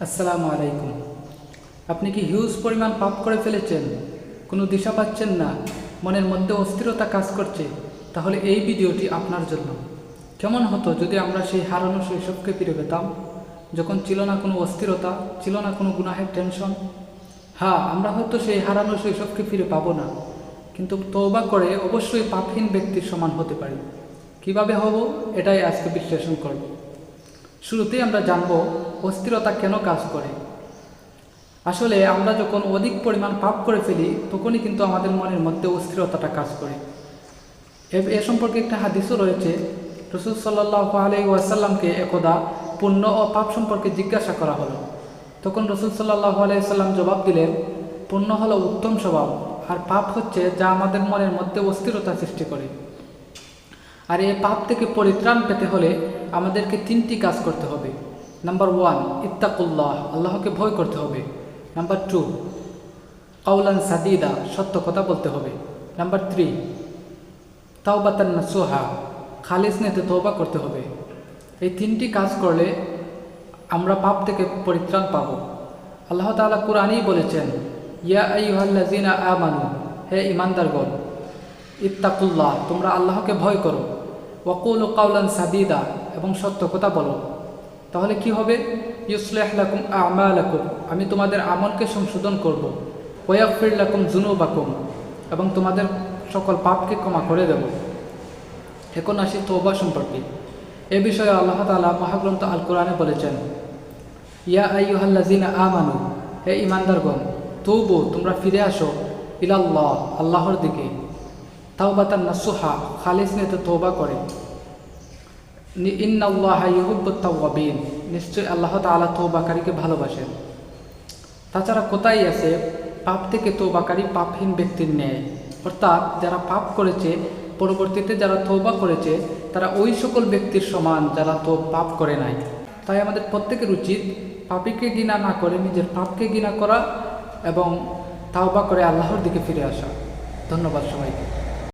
আসসালামু আলাইকুম। আপনি কি হিউজ পরিমাণ পাপ করে ফেলেছেন, কোনো দিশা পাচ্ছেন না, মনের মধ্যে অস্থিরতা কাজ করছে? তাহলে এই ভিডিওটি আপনার জন্য। কেমন হতো যদি আমরা সেই হারানো শৈশবকে ফিরে পেতাম, যখন ছিল না কোনো অস্থিরতা, ছিল না কোনো গুনাহের টেনশন? হ্যাঁ, আমরা হয়তো সেই হারানো শৈশবকে ফিরে পাবো না, কিন্তু তওবা করে অবশ্যই পাপহীন ব্যক্তির সমান হতে পারি। কিভাবে হব, এটাই আজকে বিশ্লেষণ করব। শুরুতেই আমরা জানব অস্থিরতা কেন কাজ করে। আসলে আমরা যখন অধিক পরিমাণ পাপ করে ফেলি, তখনই কিন্তু আমাদের মনের মধ্যে অস্থিরতাটা কাজ করে। এ সম্পর্কে একটা হাদিসও রয়েছে। রাসূল সাল্লাল্লাহু আলাইহি ওয়াসাল্লামকে একদা পুণ্য ও পাপ সম্পর্কে জিজ্ঞাসা করা হলো। তখন রাসূল সাল্লাল্লাহু আলাইহি ওয়াসাল্লাম জবাব দিলেন, পুণ্য হলো উত্তম স্বভাব, আর পাপ হচ্ছে যা আমাদের মনের মধ্যে অস্থিরতা সৃষ্টি করে। আর এই পাপ থেকে পরিত্রাণ পেতে হলে আমাদেরকে 3টি কাজ করতে হবে। নাম্বার 1, ইত্তাকুল্লাহ, আল্লাহকে ভয় করতে হবে। নাম্বার 2, কাউলান সাদিদা, সত্য কথা বলতে হবে। নাম্বার 3, তাওবাতান নাসুহা, খালিস নিয়তে তওবা করতে হবে। এই 3টি কাজ করলে আমরা পাপ থেকে পরিত্রাণ পাব। আল্লাহ তাআলা কুরআনেই বলেছেন, ইয়া আইয়ুহাল্লাযিনা আমানু, হে ঈমানদারগণ, ইত্তাকুল্লাহ, তোমরা আল্লাহকে ভয় করো, ওয়াকুলু কাউলান সাদিদা, এবং সত্য কথা বলো। তাহলে কি হবে? ইউসলিহ লাকুম আমালাকুম, আমি তোমাদের আমলকে সংশোধন করব। ওয়াগফির লাকুম যুনুবাকুম, এবং তোমাদের সকল পাপকে ক্ষমা করে দেব। এখন আসি তওবা সম্পর্কে। এ বিষয়ে আল্লাহ তাআলা মহাগ্রন্থ আল কোরআনে বলেছেন, ইয়া আইয়ুহাল্লাযিনা আমানু, হে ঈমানদারগণ, তুবু, তোমরা ফিরে আসো, ইলাল্লাহ, আল্লাহর দিকে, তাওবাতান নাসুহা, খালিস নিয়তে তওবা করে। ইন্নাল্লাহা ইউহিব্বুত তাওয়াবিন, নিশ্চয় আল্লাহ তাআলা তওবাকারীকে ভালোবাসেন। তাছাড়া কোথায় আছে পাপ থেকে তওবাকারী পাপহীন ব্যক্তির ন্যায়, অর্থাৎ যারা পাপ করেছে পরবর্তীতে যারা তওবা করেছে তারা ওই সকল ব্যক্তির সমান যারা পাপ করে নাই। তাই আমাদের প্রত্যেকের উচিত পাপীকে ঘৃণা না করে নিজের পাপকে ঘৃণা করা এবং তওবা করে আল্লাহর দিকে ফিরে আসা। ধন্যবাদ সবাইকে।